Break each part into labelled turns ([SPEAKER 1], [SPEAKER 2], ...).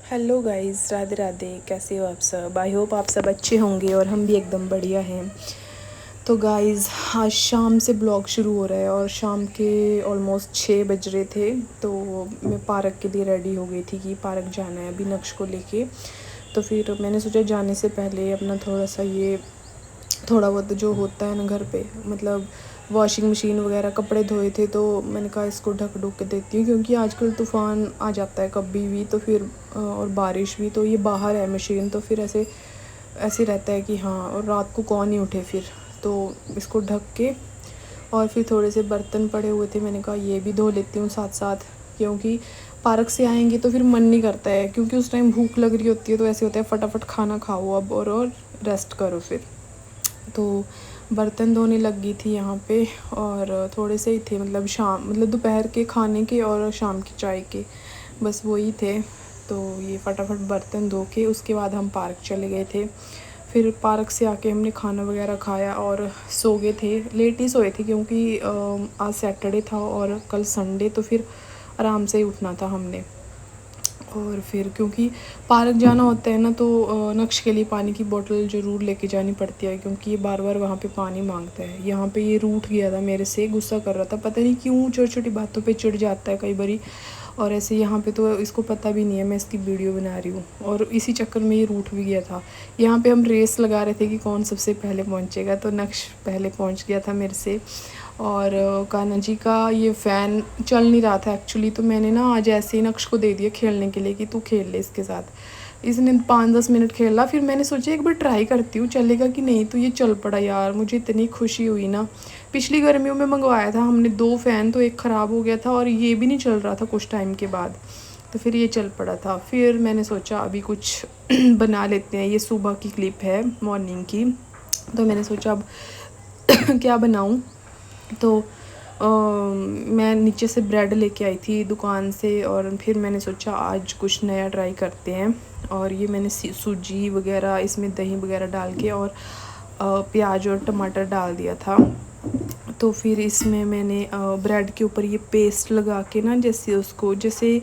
[SPEAKER 1] Hello guys, Radhe Radhe. कैसे हो आप सब? आई होप आप सब अच्छे होंगे और हम भी एकदम बढ़िया हैं। तो गाइस, आज शाम से ब्लॉग शुरू हो रहा है और शाम के ऑलमोस्ट 6 बज रहे थे। तो मैं पार्क के लिए रेडी हो गई थी कि पार्क जाना है अभी नक्श को लेके। तो फिर मैंने सोचा जाने से पहले अपना थोड़ा बहुत जो होता है ना घर पे, मतलब वॉशिंग मशीन वगैरह कपड़े धोए थे तो मैंने कहा इसको ढक ढुक के देती हूँ, क्योंकि आजकल तूफ़ान आ जाता है कभी भी। तो फिर और बारिश भी, तो ये बाहर है मशीन, तो फिर ऐसे ऐसे रहता है कि हाँ, और रात को कौन ही उठे फिर। तो इसको ढक के और फिर थोड़े से बर्तन पड़े हुए थे, मैंने कहा ये भी धो लेती हूँ साथ साथ, क्योंकि पार्क से आएंगे तो फिर मन नहीं करता है, क्योंकि उस टाइम भूख लग रही होती है। तो ऐसे होता है फटाफट खाना खाओ अब और रेस्ट करो फिर। तो बर्तन धोने लग गई थी यहाँ पे, और थोड़े से ही थे, मतलब दोपहर के खाने के और शाम की चाय के, बस वही थे। तो ये फटाफट बर्तन धो के उसके बाद हम पार्क चले गए थे। फिर पार्क से आके हमने खाना वगैरह खाया और सो गए थे। लेट ही सोए थे, क्योंकि आज सैटरडे था और कल संडे, तो फिर आराम से ही उठना था हमने। और फिर क्योंकि पार्क जाना होता है ना, तो नक्श के लिए पानी की बोतल ज़रूर लेके जानी पड़ती है, क्योंकि ये बार बार वहाँ पे पानी मांगता है। यहाँ पे ये रूठ गया था मेरे से, गुस्सा कर रहा था, पता नहीं क्यों छोटी छोटी बातों पे चिढ़ जाता है कई बारी। और ऐसे यहाँ पे तो इसको पता भी नहीं है मैं इसकी वीडियो बना रही हूँ, और इसी चक्कर में ये रूठ भी गया था। यहाँ पे हम रेस लगा रहे थे कि कौन सबसे पहले पहुँचेगा, तो नक्श पहले पहुँच गया था मेरे से। और कान्हा जी का ये फ़ैन चल नहीं रहा था एक्चुअली, तो मैंने ना आज ऐसे ही नक्श को दे दिया खेलने के लिए कि तू खेल ले इसके साथ। इसने 5-10 मिनट खेला, फिर मैंने सोचा एक बार ट्राई करती हूँ चलेगा कि नहीं, तो ये चल पड़ा। यार मुझे इतनी खुशी हुई ना। पिछली गर्मियों में मंगवाया था हमने 2 फ़ैन, तो एक ख़राब हो गया था और ये भी नहीं चल रहा था कुछ टाइम के बाद, तो फिर ये चल पड़ा था। फिर मैंने सोचा अभी कुछ बना लेते हैं। ये सुबह की क्लिप है, मॉर्निंग की। तो मैंने सोचा अब क्या बनाऊँ। तो मैं नीचे से ब्रेड लेके आई थी दुकान से, और फिर मैंने सोचा आज कुछ नया ट्राई करते हैं। और ये मैंने सूजी वगैरह, इसमें दही वगैरह डाल के और प्याज और टमाटर डाल दिया था। तो फिर इसमें मैंने ब्रेड के ऊपर ये पेस्ट लगा के ना, जैसे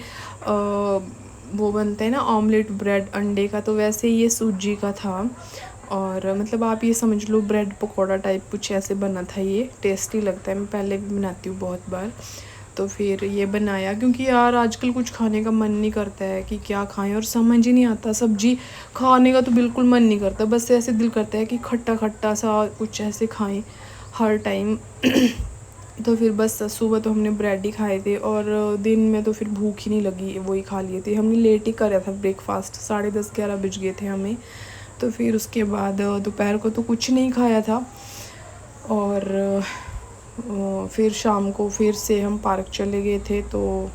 [SPEAKER 1] वो बनता है ना ऑमलेट ब्रेड अंडे का, तो वैसे ये सूजी का था। और मतलब आप ये समझ लो ब्रेड पकौड़ा टाइप कुछ ऐसे बना था। ये टेस्टी लगता है, मैं पहले भी बनाती हूँ बहुत बार। तो फिर ये बनाया, क्योंकि यार आजकल कुछ खाने का मन नहीं करता है कि क्या खाएं, और समझ ही नहीं आता। सब्जी खाने का तो बिल्कुल मन नहीं करता, बस ऐसे दिल करता है कि खट्टा खट्टा सा कुछ ऐसे खाएं हर टाइम। तो फिर बस सुबह तो हमने ब्रेड ही खाए थे, और दिन में तो फिर भूख ही नहीं लगी, वही खा लिए थे हमने। लेट ही करा था ब्रेकफास्ट, 10:30-11 बज गए थे हमें। तो फिर उसके बाद दोपहर को तो कुछ नहीं खाया था। और फिर शाम को फिर से हम पार्क चले गए थे। तो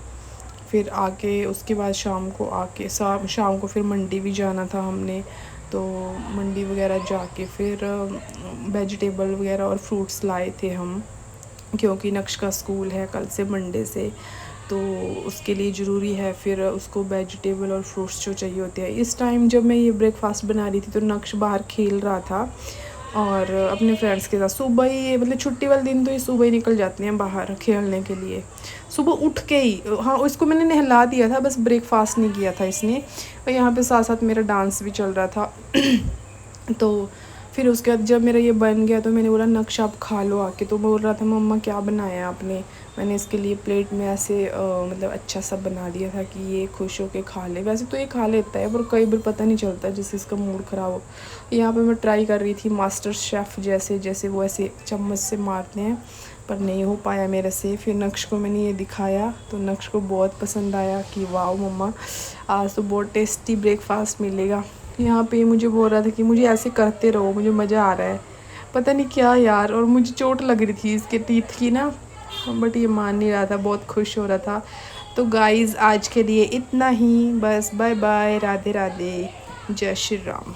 [SPEAKER 1] फिर आके उसके बाद शाम को फिर मंडी भी जाना था हमने। तो मंडी वगैरह जाके फिर वेजिटेबल वगैरह और फ्रूट्स लाए थे हम, क्योंकि नक्श का स्कूल है कल से, मंडे से, तो उसके लिए ज़रूरी है फिर उसको वेजिटेबल और फ्रूट्स जो चाहिए होते हैं। इस टाइम जब मैं ये ब्रेकफास्ट बना रही थी तो नक्श बाहर खेल रहा था और अपने फ्रेंड्स के साथ। सुबह ही, मतलब छुट्टी वाले दिन तो ये सुबह ही निकल जाते हैं बाहर खेलने के लिए, सुबह उठ के ही। हाँ, इसको मैंने नहला दिया था, बस ब्रेकफास्ट नहीं किया था इसने। और यहाँ पे साथ साथ मेरा डांस भी चल रहा था। तो फिर उसके बाद जब मेरा ये बन गया तो मैंने बोला नक्श आप खा लो आके। तो बोल रहा था मम्मा क्या बनाया आपने। मैंने इसके लिए प्लेट में ऐसे मतलब अच्छा सा बना दिया था कि ये खुश होके खा ले। वैसे तो ये खा लेता है, पर कई बार पता नहीं चलता जिससे इसका मूड ख़राब हो। यहाँ पे मैं ट्राई कर रही थी मास्टर शेफ़ जैसे वो ऐसे चम्मच से मारते हैं, पर नहीं हो पाया मेरे से। फिर नक्श को मैंने ये दिखाया तो नक्श को बहुत पसंद आया कि वाह मम्मा, आज तो बहुत टेस्टी ब्रेकफास्ट मिलेगा। यहाँ पे मुझे बोल रहा था कि मुझे ऐसे करते रहो, मुझे मज़ा आ रहा है, पता नहीं क्या यार। और मुझे चोट लग रही थी इसके टीथ की ना, बट ये मान नहीं रहा था, बहुत खुश हो रहा था। तो गाइज़ आज के लिए इतना ही, बस बाय बाय, राधे राधे, जय श्री राम।